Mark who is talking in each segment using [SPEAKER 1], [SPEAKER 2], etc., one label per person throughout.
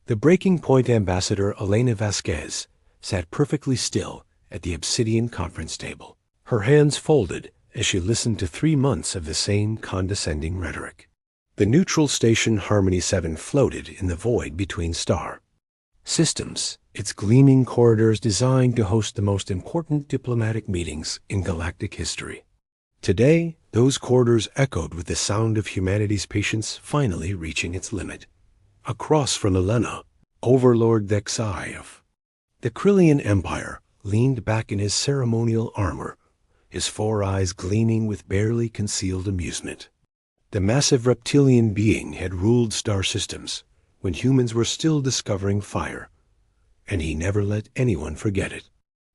[SPEAKER 1] The Breaking Point ambassador Elena Vasquez sat perfectly still at the obsidian conference table, her hands folded as she listened to 3 months of the same condescending rhetoric. The neutral station Harmony 7 floated in the void between star systems, its gleaming corridors designed to host the most important diplomatic meetings in galactic history. Today, those corridors echoed with the sound of humanity's patience finally reaching its limit. Across from Elena, Overlord Thexai of the Krillian Empire leaned back in his ceremonial armor, his 4 eyes gleaming with barely concealed amusement. The massive reptilian being had ruled star systems when humans were still discovering fire, and he never let anyone forget it.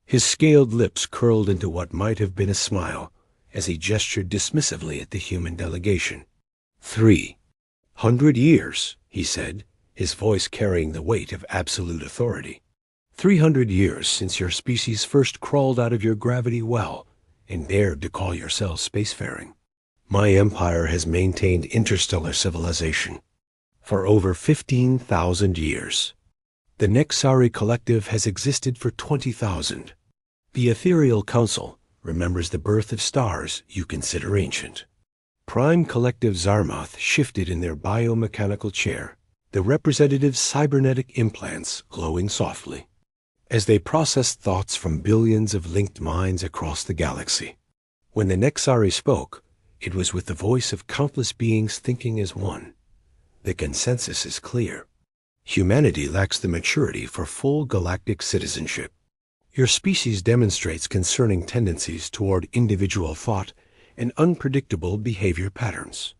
[SPEAKER 1] His scaled lips curled into what might have been a smile as he gestured dismissively at the human delegation. 300 years, he said, his voice carrying the weight of absolute authority. 300 years since your species first crawled out of your gravity well and dared to call yourselves spacefaring. My empire has maintained interstellar civilization for over 15,000 years. The Nexari Collective has existed for 20,000. The Ethereal Council remembers the birth of stars you consider ancient. Prime Collective Zarmoth shifted in their biomechanical chair, the representative's cybernetic implants glowing softly, as they processed thoughts from billions of linked minds across the galaxy. When the Nexari spoke, it was with the voice of countless beings thinking as one. The consensus is clear. Humanity lacks the maturity for full galactic citizenship. Your species demonstrates concerning tendencies toward individual thought and unpredictable behavior patterns.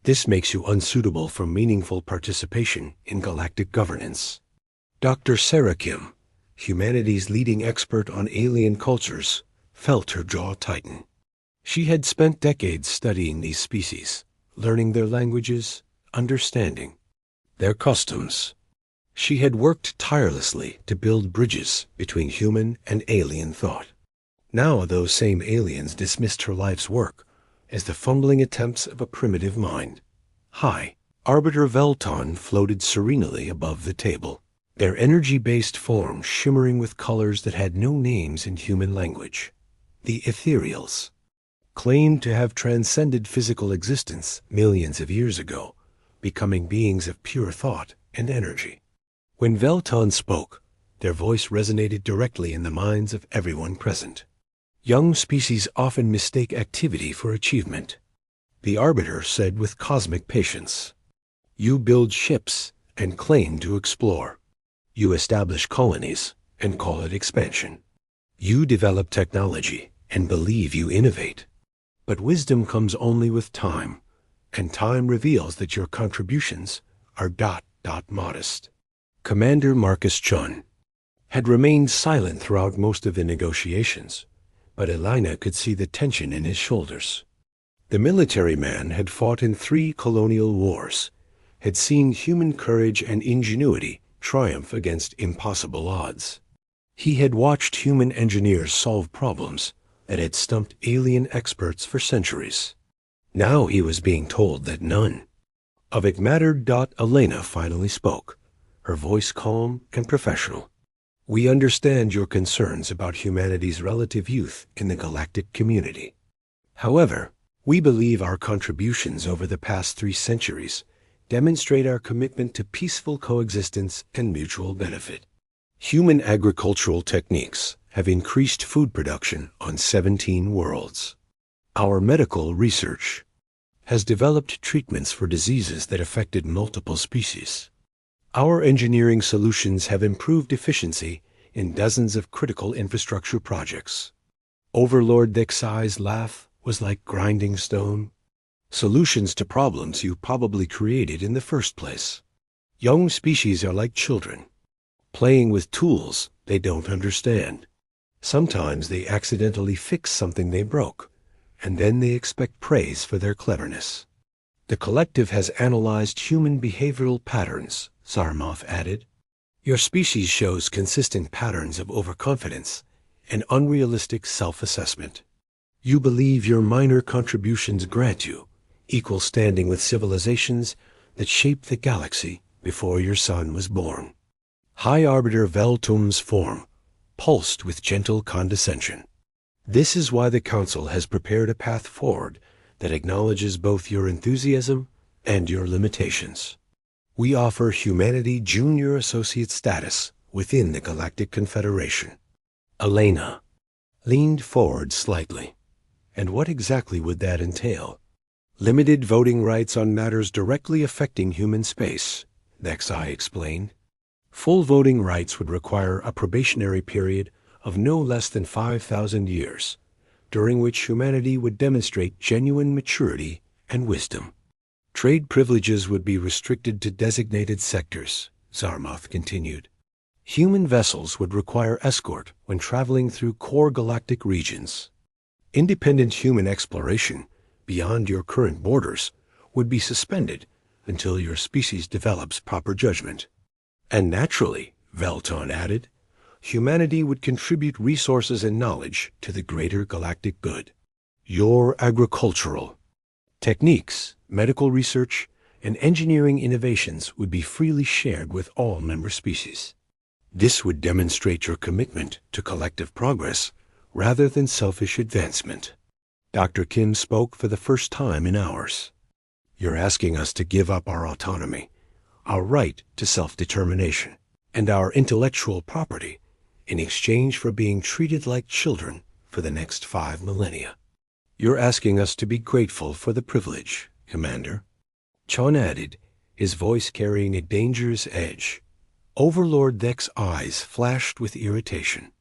[SPEAKER 1] This makes you unsuitable for meaningful participation in galactic governance. Dr. Sarah Kim, humanity's leading expert on alien cultures, felt her jaw tighten. She had spent decades studying these species, learning their languages, understanding their customs. She had worked tirelessly to build bridges between human and alien thought. Now those same aliens dismissed her life's work as the fumbling attempts of a primitive mind. High, Arbiter Velton floated serenely above the table, their energy-based form shimmering with colors that had no names in human language. The Ethereals claimed to have transcended physical existence millions of years ago, becoming beings of pure thought and energy. When Velton spoke, their voice resonated directly in the minds of everyone present. Young species often mistake activity for achievement. The Arbiter said with cosmic patience, "You build ships and claim to explore. You establish colonies and call it expansion. You develop technology and believe you innovate. But wisdom comes only with time, and time reveals that your contributions are modest." Commander Marcus Chun had remained silent throughout most of the negotiations, but Elena could see the tension in his shoulders. The military man had fought in 3 colonial wars, had seen human courage and ingenuity triumph against impossible odds. He had watched human engineers solve problems that had stumped alien experts for centuries. Now he was being told that none of it mattered. Elena finally spoke, her voice calm and professional. "We understand your concerns about humanity's relative youth in the galactic community. However, we believe our contributions over the past 3 centuries demonstrate our commitment to peaceful coexistence and mutual benefit. Human agricultural techniques have increased food production on 17 worlds. Our medical research has developed treatments for diseases that affected multiple species. Our engineering solutions have improved efficiency in dozens of critical infrastructure projects." Overlord Thexai's laugh was like grinding stone. "Solutions to problems you probably created in the first place. Young species are like children, playing with tools they don't understand. Sometimes they accidentally fix something they broke, and then they expect praise for their cleverness. The collective has analyzed human behavioral patterns," Zarmoth added. "Your species shows consistent patterns of overconfidence and unrealistic self-assessment. You believe your minor contributions grant you equal standing with civilizations that shape the galaxy before your son was born. High Arbiter Veltum's form pulsed with gentle condescension. This is why the Council has prepared a path forward that acknowledges both your enthusiasm and your limitations. We offer humanity junior associate status within the Galactic Confederation. Elena leaned forward slightly. And what exactly would that entail? Limited voting rights on matters directly affecting human space, Nexai explained. Full voting rights would require a probationary period of no less than 5,000 years, during which humanity would demonstrate genuine maturity and wisdom. Trade privileges would be restricted to designated sectors, Zarmoth continued. Human vessels would require escort when traveling through core galactic regions. Independent human exploration beyond your current borders would be suspended until your species develops proper judgment. And naturally, Velton added, humanity would contribute resources and knowledge to the greater galactic good. Your agricultural techniques, medical research, and engineering innovations would be freely shared with all member species. This would demonstrate your commitment to collective progress rather than selfish advancement. Dr. Kim spoke for the first time in hours. You're asking us to give up our autonomy, our right to self-determination, and our intellectual property in exchange for being treated like children for the next 5 millennia. You're asking us to be grateful for the privilege, Commander. Chon added, his voice carrying a dangerous edge. Overlord Dek's eyes flashed with irritation.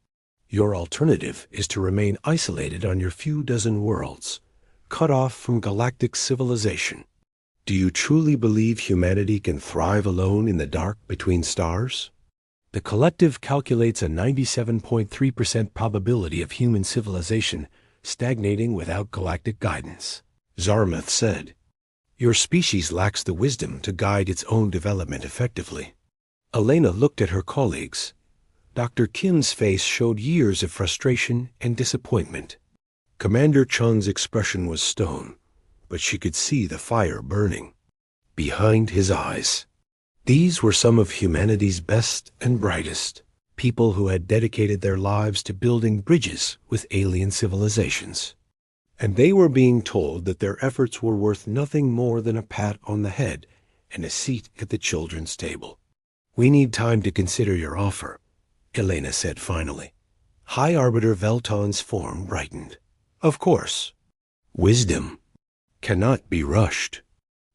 [SPEAKER 1] Your alternative is to remain isolated on your few dozen worlds, cut off from galactic civilization. Do you truly believe humanity can thrive alone in the dark between stars? The collective calculates a 97.3% probability of human civilization stagnating without galactic guidance, Zarmoth said. Your species lacks the wisdom to guide its own development effectively. Elena looked at her colleagues. Dr. Kim's face showed years of frustration and disappointment. Commander Chun's expression was stone, but she could see the fire burning behind his eyes. These were some of humanity's best and brightest, people who had dedicated their lives to building bridges with alien civilizations. And they were being told that their efforts were worth nothing more than a pat on the head and a seat at the children's table. We need time to consider your offer, Elena said finally. High Arbiter Velton's form brightened. Of course. Wisdom cannot be rushed.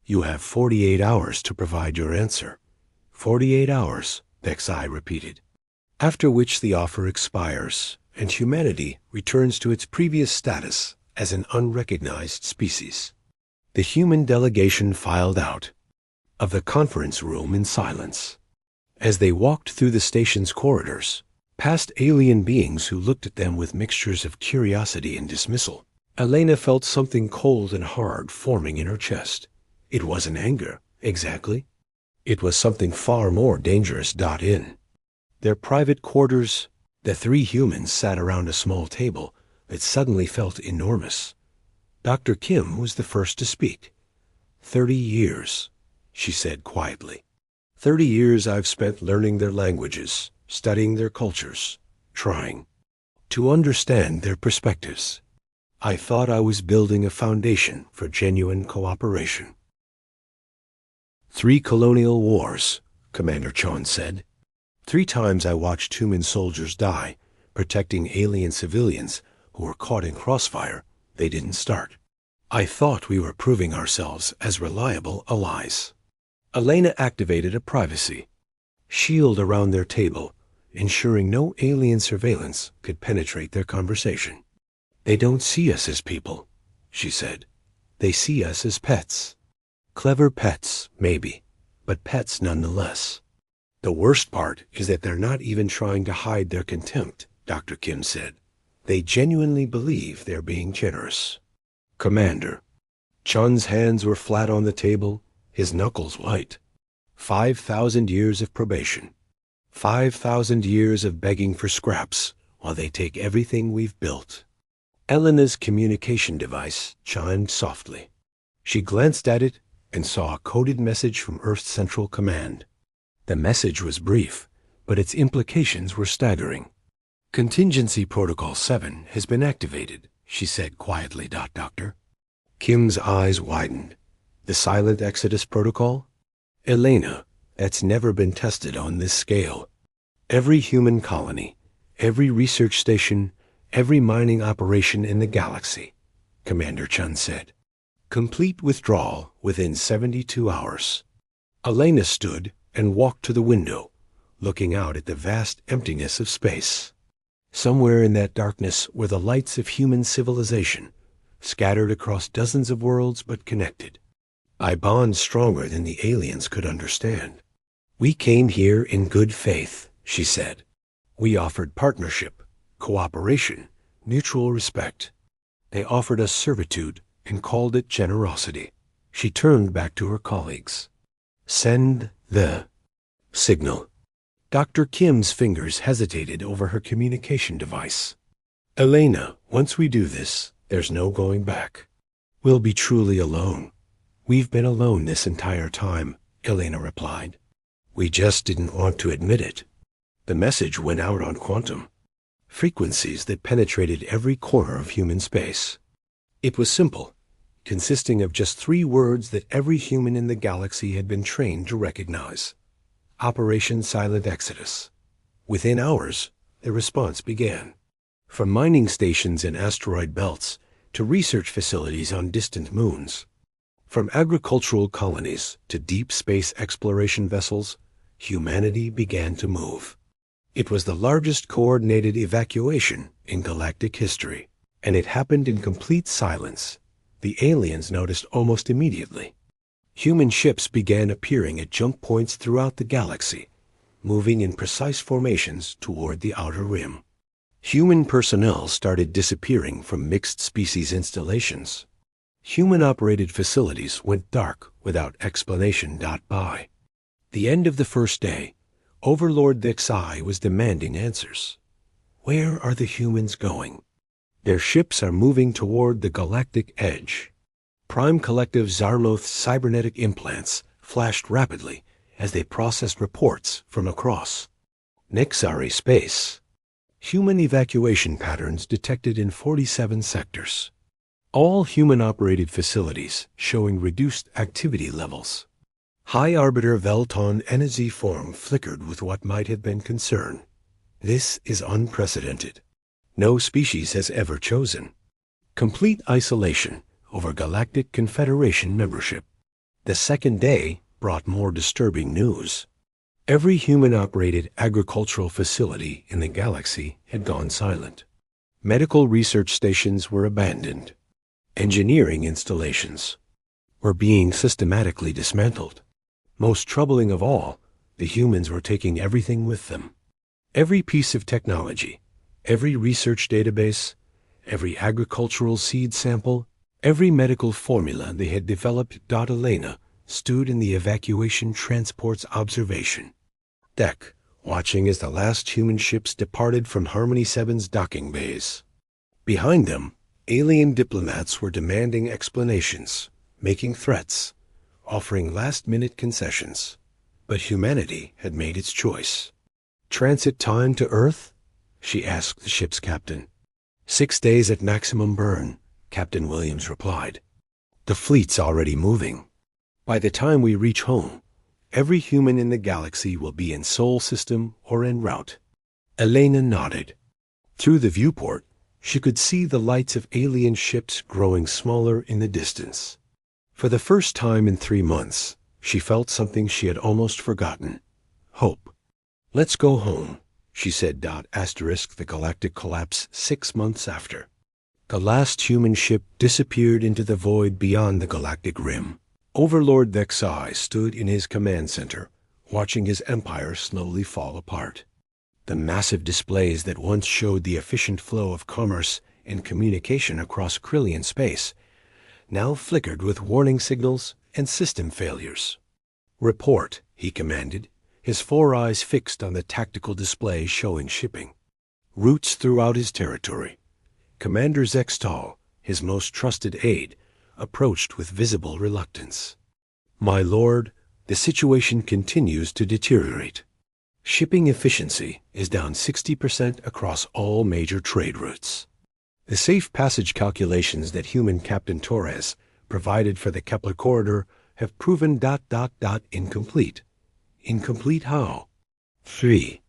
[SPEAKER 1] You have 48 hours to provide your answer. 48 hours, Vexai repeated. After which the offer expires, and humanity returns to its previous status as an unrecognized species. The human delegation filed out of the conference room in silence. As they walked through the station's corridors, past alien beings who looked at them with mixtures of curiosity and dismissal, Elena felt something cold and hard forming in her chest. It wasn't anger, exactly. It was something far more dangerous. In their private quarters, the 3 humans sat around a small table that suddenly felt enormous. Dr. Kim was the first to speak. 30 years, she said quietly. 30 years I've spent learning their languages, studying their cultures, trying to understand their perspectives. I thought I was building a foundation for genuine cooperation. 3 colonial wars, Commander Chon said. 3 times I watched human soldiers die, protecting alien civilians who were caught in crossfire they didn't start. I thought we were proving ourselves as reliable allies. Elena activated a privacy shield around their table, ensuring no alien surveillance could penetrate their conversation. They don't see us as people, she said. They see us as pets. Clever pets, maybe, but pets nonetheless. The worst part is that they're not even trying to hide their contempt, Dr. Kim said. They genuinely believe they're being generous. Commander. Chun's hands were flat on the table, his knuckles white. 5,000 years of probation. 5,000 years of begging for scraps while they take everything we've built. Elena's communication device chimed softly. She glanced at it and saw a coded message from Earth Central Command. The message was brief, but its implications were staggering. "Contingency Protocol 7 has been activated," she said quietly. Doctor. Kim's eyes widened. "The silent exodus protocol?" "Elena, that's never been tested on this scale. Every human colony, every research station, every mining operation in the galaxy," Commander Chun said. "Complete withdrawal within 72 hours. Elena stood and walked to the window, looking out at the vast emptiness of space. Somewhere in that darkness were the lights of human civilization, scattered across dozens of worlds but connected. I bond stronger than the aliens could understand. We came here in good faith," she said. "We offered partnership, cooperation, mutual respect. They offered us servitude and called it generosity." She turned back to her colleagues. "Send the signal." Dr. Kim's fingers hesitated over her communication device. "Elena, once we do this, there's no going back. We'll be truly alone." "We've been alone this entire time," Elena replied. "We just didn't want to admit it." The message went out on quantum frequencies that penetrated every corner of human space. It was simple, consisting of just 3 words that every human in the galaxy had been trained to recognize. Operation Silent Exodus. Within hours, the response began. From mining stations in asteroid belts to research facilities on distant moons, from agricultural colonies to deep space exploration vessels, humanity began to move. It was the largest coordinated evacuation in galactic history, and it happened in complete silence. The aliens noticed almost immediately. Human ships began appearing at jump points throughout the galaxy, moving in precise formations toward the outer rim. Human personnel started disappearing from mixed species installations. Human-operated facilities went dark without explanation. By the end of the first day, Overlord Xi was demanding answers. Where are the humans going? Their ships are moving toward the galactic edge. Prime Collective Zarloth's cybernetic implants flashed rapidly as they processed reports from across Nixari space. Human evacuation patterns detected in 47 sectors. All human-operated facilities showing reduced activity levels. High Arbiter Velton energy form flickered with what might have been concern. This is unprecedented. No species has ever chosen complete isolation over Galactic Confederation membership. The second day brought more disturbing news. Every human-operated agricultural facility in the galaxy had gone silent. Medical research stations were abandoned. Engineering installations were being systematically dismantled. Most troubling of all, the humans were taking everything with them. Every piece of technology, every research database, every agricultural seed sample, every medical formula they had developed. Elena stood in the evacuation transport's observation deck, watching as the last human ships departed from Harmony 7's docking bays. Behind them, alien diplomats were demanding explanations, making threats, offering last-minute concessions. But humanity had made its choice. "Transit time to Earth?" she asked the ship's captain. 6 days at maximum burn, Captain Williams replied. "The fleet's already moving. By the time we reach home, every human in the galaxy will be in Sol System or en route." Elena nodded. Through the viewport, she could see the lights of alien ships growing smaller in the distance. For the first time in 3 months, she felt something she had almost forgotten: hope. "Let's go home," she said. The galactic collapse 6 months after. The last human ship disappeared into the void beyond the galactic rim. Overlord Xi stood in his command center, watching his empire slowly fall apart. The massive displays that once showed the efficient flow of commerce and communication across Krillian space now flickered with warning signals and system failures. "Report," he commanded, his 4 eyes fixed on the tactical display showing shipping routes throughout his territory. Commander Zextal, his most trusted aide, approached with visible reluctance. "My lord, the situation continues to deteriorate. Shipping efficiency is down 60% across all major trade routes. The safe passage calculations that human Captain Torres provided for the Kepler corridor have proven ... incomplete. Incomplete how? 3.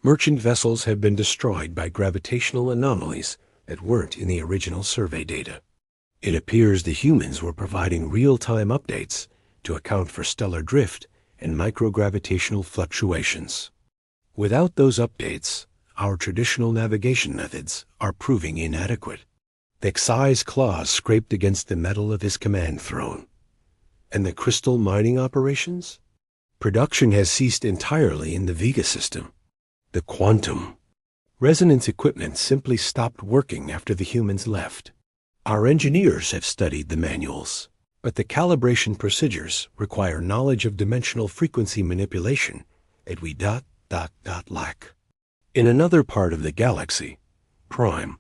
[SPEAKER 1] Merchant vessels have been destroyed by gravitational anomalies that weren't in the original survey data. It appears the humans were providing real-time updates to account for stellar drift and microgravitational fluctuations. Without those updates, our traditional navigation methods are proving inadequate. The Xai's claws scraped against the metal of his command throne. And the crystal mining operations? Production has ceased entirely in the Vega system. The quantum resonance equipment simply stopped working after the humans left. Our engineers have studied the manuals, but the calibration procedures require knowledge of dimensional frequency manipulation that we ... lack. In another part of the galaxy, Prime,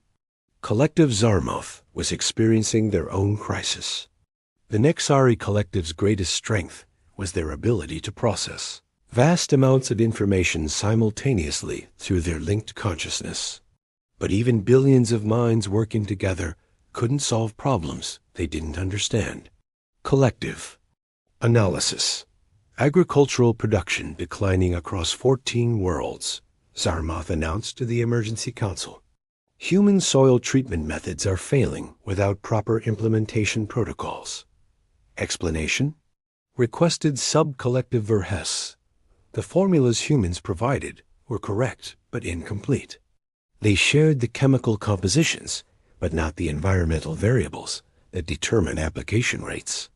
[SPEAKER 1] Collective Zarmoth was experiencing their own crisis. The Nexari Collective's greatest strength was their ability to process vast amounts of information simultaneously through their linked consciousness. But even billions of minds working together couldn't solve problems they didn't understand. Collective analysis. Agricultural production declining across 14 worlds, Zarmoth announced to the Emergency Council. Human soil treatment methods are failing without proper implementation protocols. Explanation? Requested sub-collective Verhes. The formulas humans provided were correct but incomplete. They shared the chemical compositions, but not the environmental variables that determine application rates.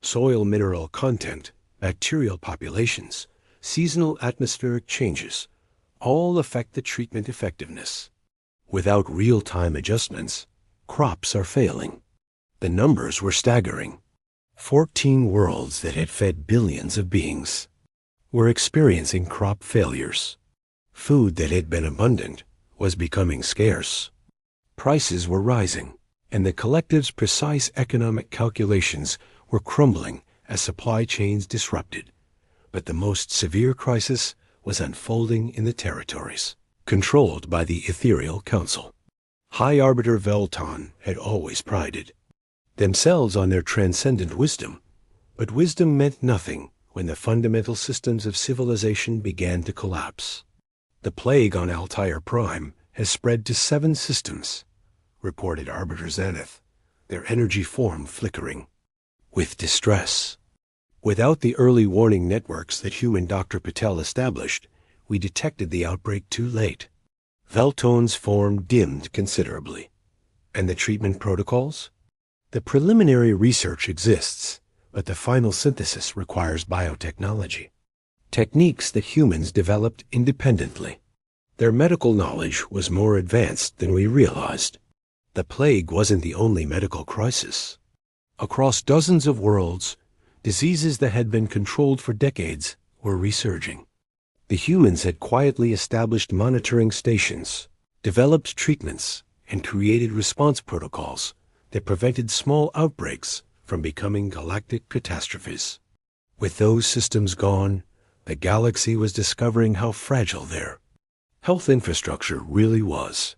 [SPEAKER 1] Soil mineral content, bacterial populations, seasonal atmospheric changes all affect the treatment effectiveness. Without real-time adjustments, crops are failing. The numbers were staggering. 14 worlds that had fed billions of beings were experiencing crop failures. Food that had been abundant was becoming scarce. Prices were rising, and the collective's precise economic calculations were crumbling as supply chains disrupted. But the most severe crisis was unfolding in the territories, controlled by the Ethereal Council. High Arbiter Velton had always prided themselves on their transcendent wisdom, but wisdom meant nothing when the fundamental systems of civilization began to collapse. The plague on Altair Prime has spread to 7 systems, reported Arbiter Zenith, their energy form flickering with distress. Without the early warning networks that human Dr. Patel established, we detected the outbreak too late. Velton's form dimmed considerably. And the treatment protocols? The preliminary research exists, but the final synthesis requires biotechnology. Techniques that humans developed independently. Their medical knowledge was more advanced than we realized. The plague wasn't the only medical crisis. Across dozens of worlds, diseases that had been controlled for decades were resurging. The humans had quietly established monitoring stations, developed treatments, and created response protocols that prevented small outbreaks from becoming galactic catastrophes. With those systems gone, the galaxy was discovering how fragile their health infrastructure really was.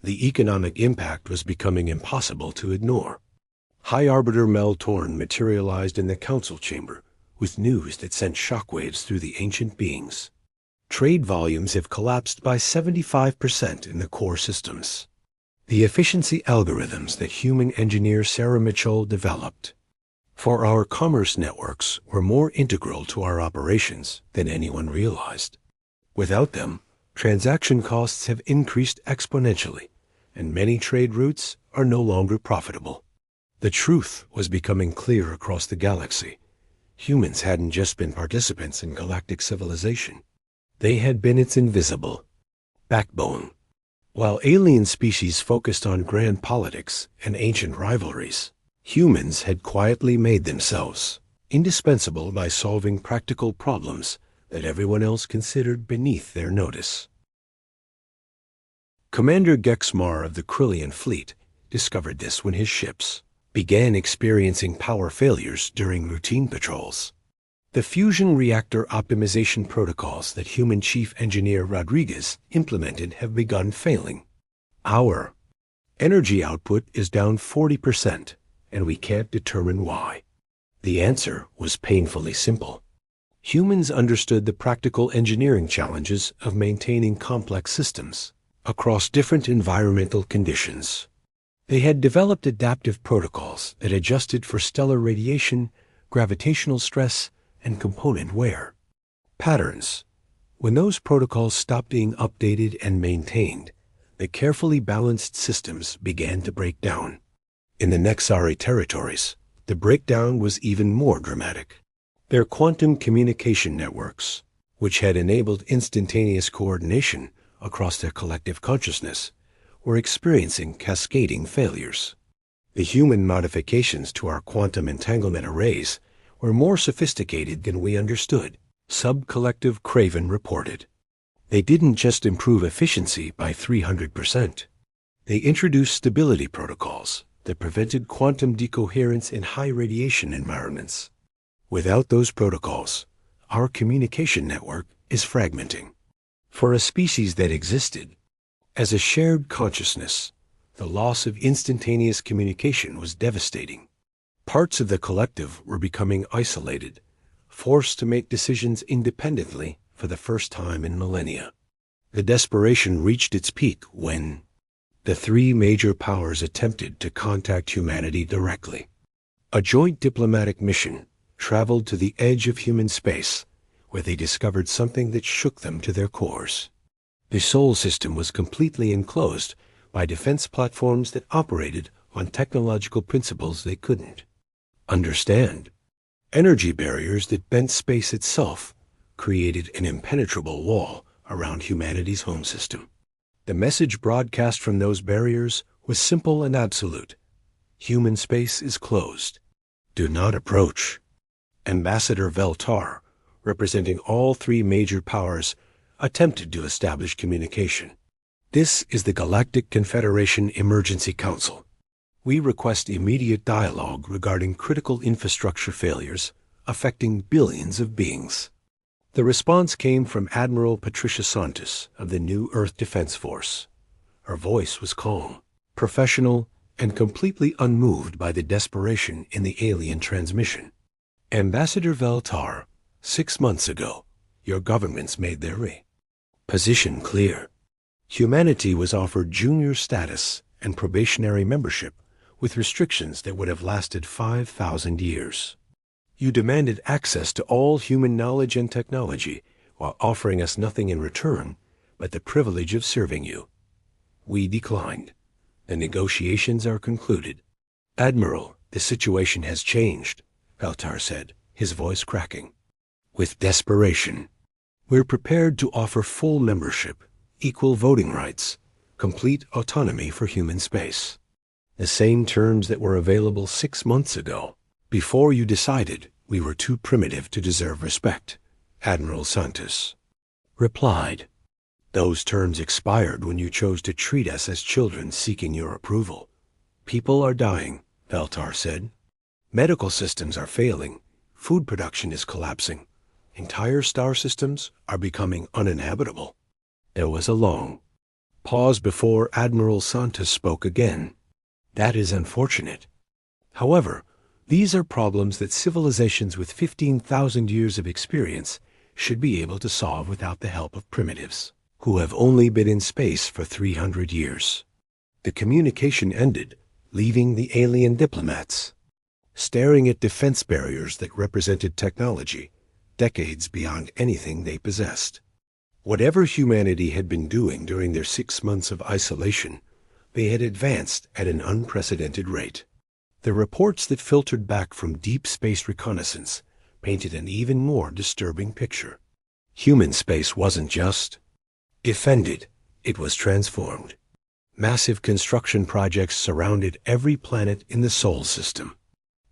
[SPEAKER 1] The economic impact was becoming impossible to ignore. High Arbiter Mel Torn materialized in the council chamber with news that sent shockwaves through the ancient beings. Trade volumes have collapsed by 75% in the core systems. The efficiency algorithms that human engineer Sarah Mitchell developed for our commerce networks were more integral to our operations than anyone realized. Without them, transaction costs have increased exponentially, and many trade routes are no longer profitable. The truth was becoming clear across the galaxy. Humans hadn't just been participants in galactic civilization. They had been its invisible backbone. While alien species focused on grand politics and ancient rivalries, humans had quietly made themselves indispensable by solving practical problems that everyone else considered beneath their notice. Commander Gexmar of the Krillian fleet discovered this when his ships began experiencing power failures during routine patrols. The fusion reactor optimization protocols that human chief engineer Rodriguez implemented have begun failing. Our energy output is down 40%, and we can't determine why. The answer was painfully simple. Humans understood the practical engineering challenges of maintaining complex systems across different environmental conditions. They had developed adaptive protocols that adjusted for stellar radiation, gravitational stress, and component wear patterns. When those protocols stopped being updated and maintained, the carefully balanced systems began to break down. In the Nexari territories, the breakdown was even more dramatic. Their quantum communication networks, which had enabled instantaneous coordination across their collective consciousness, were experiencing cascading failures. The human modifications to our quantum entanglement arrays were more sophisticated than we understood, Subcollective Craven reported. They didn't just improve efficiency by 300%. They introduced stability protocols that prevented quantum decoherence in high radiation environments. Without those protocols, our communication network is fragmenting. For a species that existed as a shared consciousness, the loss of instantaneous communication was devastating. Parts of the collective were becoming isolated, forced to make decisions independently for the first time in millennia. The desperation reached its peak when the three major powers attempted to contact humanity directly. A joint diplomatic mission traveled to the edge of human space, where they discovered something that shook them to their cores. The Sol system was completely enclosed by defense platforms that operated on technological principles they couldn't understand. Energy barriers that bent space itself created an impenetrable wall around humanity's home system. The message broadcast from those barriers was simple and absolute. Human space is closed. Do not approach. Ambassador Veltar, representing all three major powers, attempted to establish communication. This is the Galactic Confederation Emergency Council. We request immediate dialogue regarding critical infrastructure failures affecting billions of beings. The response came from Admiral Patricia Santos of the New Earth Defense Force. Her voice was calm, professional, and completely unmoved by the desperation in the alien transmission. Ambassador Veltar, 6 months ago, your governments made their position clear. Humanity was offered junior status and probationary membership with restrictions that would have lasted 5,000 years. You demanded access to all human knowledge and technology while offering us nothing in return but the privilege of serving you. We declined. The negotiations are concluded. Admiral, the situation has changed, Veltar said, his voice cracking. With desperation, we're prepared to offer full membership, equal voting rights, complete autonomy for human space. The same terms that were available 6 months ago, before you decided we were too primitive to deserve respect, Admiral Santos replied. Those terms expired when you chose to treat us as children seeking your approval. People are dying, Veltar said. Medical systems are failing. Food production is collapsing. Entire star systems are becoming uninhabitable. There was a long pause before Admiral Santos spoke again. That is unfortunate. However, these are problems that civilizations with 15,000 years of experience should be able to solve without the help of primitives, who have only been in space for 300 years. The communication ended, leaving the alien diplomats staring at defense barriers that represented technology decades beyond anything they possessed. Whatever humanity had been doing during their 6 months of isolation, they had advanced at an unprecedented rate. The reports that filtered back from deep space reconnaissance painted an even more disturbing picture. Human space wasn't just defended, it was transformed. Massive construction projects surrounded every planet in the Sol system.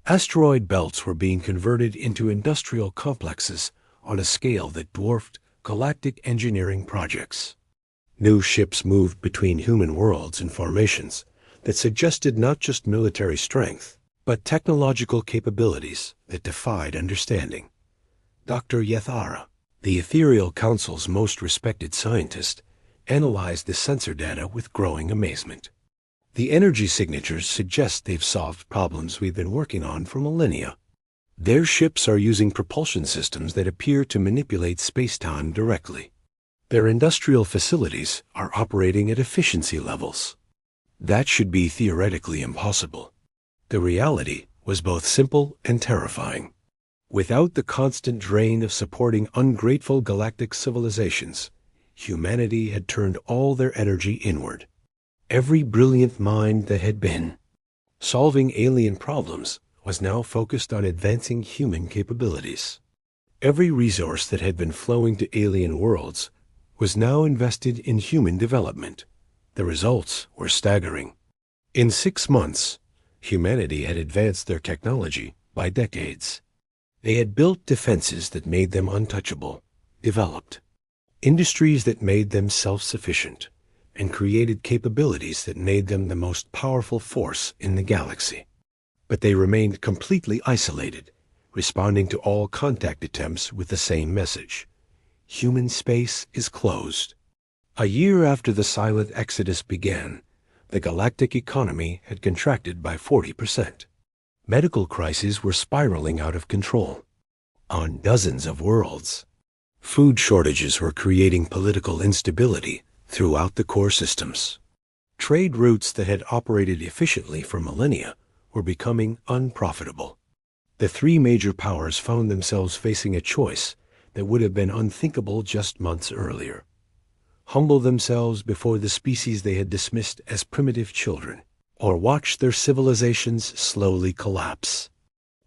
[SPEAKER 1] Asteroid belts were being converted into industrial complexes on a scale that dwarfed galactic engineering projects. New ships moved between human worlds in formations that suggested not just military strength, but technological capabilities that defied understanding. Dr. Yethara, the Ethereal Council's most respected scientist, analyzed the sensor data with growing amazement. The energy signatures suggest they've solved problems we've been working on for millennia. Their ships are using propulsion systems that appear to manipulate space-time directly. Their industrial facilities are operating at efficiency levels. That should be theoretically impossible. The reality was both simple and terrifying. Without the constant drain of supporting ungrateful galactic civilizations, humanity had turned all their energy inward. Every brilliant mind that had been solving alien problems was now focused on advancing human capabilities. Every resource that had been flowing to alien worlds was now invested in human development. The results were staggering. In 6 months, humanity had advanced their technology by decades. They had built defenses that made them untouchable, developed industries that made them self-sufficient, and created capabilities that made them the most powerful force in the galaxy. But they remained completely isolated, responding to all contact attempts with the same message: human space is closed. A year after the silent exodus began, the galactic economy had contracted by 40%. Medical crises were spiraling out of control on dozens of worlds. Food shortages were creating political instability throughout the core systems. Trade routes that had operated efficiently for millennia were becoming unprofitable. The three major powers found themselves facing a choice that would have been unthinkable just months earlier: humble themselves before the species they had dismissed as primitive children, or watch their civilizations slowly collapse.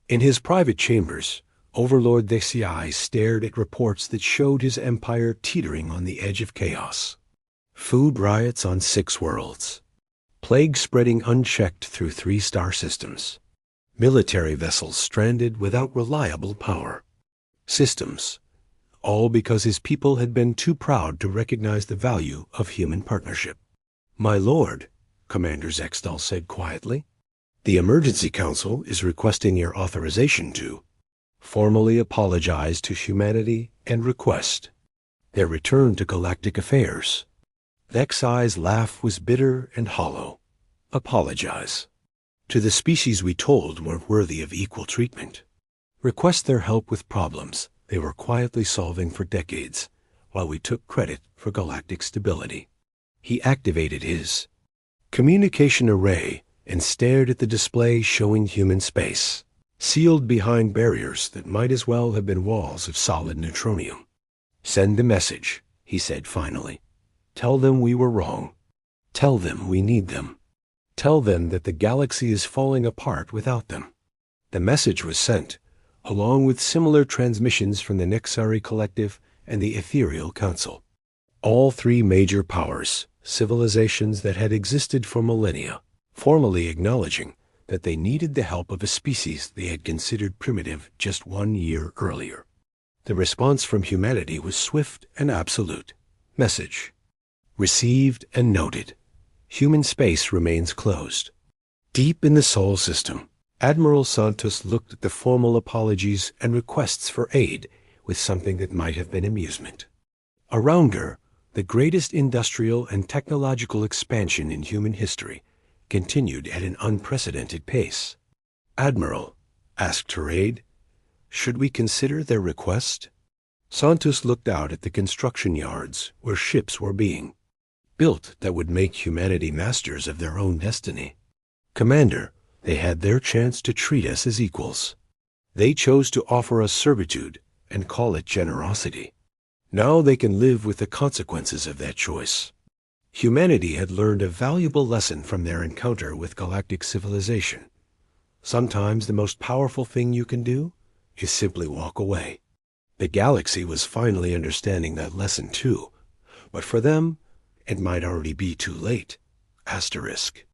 [SPEAKER 1] In his private chambers, Overlord Dexii stared at reports that showed his empire teetering on the edge of chaos. Food riots on 6 worlds. Plague spreading unchecked through 3 star systems. Military vessels stranded without reliable power. Systems, all because his people had been too proud to recognize the value of human partnership. "My lord," Commander Zextal said quietly, "the Emergency Council is requesting your authorization to formally apologize to humanity and request their return to galactic affairs." Vexi's laugh was bitter and hollow. "Apologize to the species we told weren't worthy of equal treatment. Request their help with problems they were quietly solving for decades, while we took credit for galactic stability." He activated his communication array and stared at the display showing human space, sealed behind barriers that might as well have been walls of solid neutronium. "Send a message," he said finally. "Tell them we were wrong. Tell them we need them. Tell them that the galaxy is falling apart without them." The message was sent, along with similar transmissions from the Nexari Collective and the Ethereal Council. All 3 major powers, civilizations that had existed for millennia, formally acknowledging that they needed the help of a species they had considered primitive just 1 year earlier. The response from humanity was swift and absolute. Message received and noted. Human space remains closed. Deep in the Sol system, Admiral Santos looked at the formal apologies and requests for aid with something that might have been amusement. Around her, the greatest industrial and technological expansion in human history continued at an unprecedented pace. "Admiral," asked her aide, "should we consider their request?" Santos looked out at the construction yards where ships were being built that would make humanity masters of their own destiny. "Commander, they had their chance to treat us as equals. They chose to offer us servitude and call it generosity. Now they can live with the consequences of that choice." Humanity had learned a valuable lesson from their encounter with galactic civilization. Sometimes the most powerful thing you can do is simply walk away. The galaxy was finally understanding that lesson too, but for them, it might already be too late. Asterisk.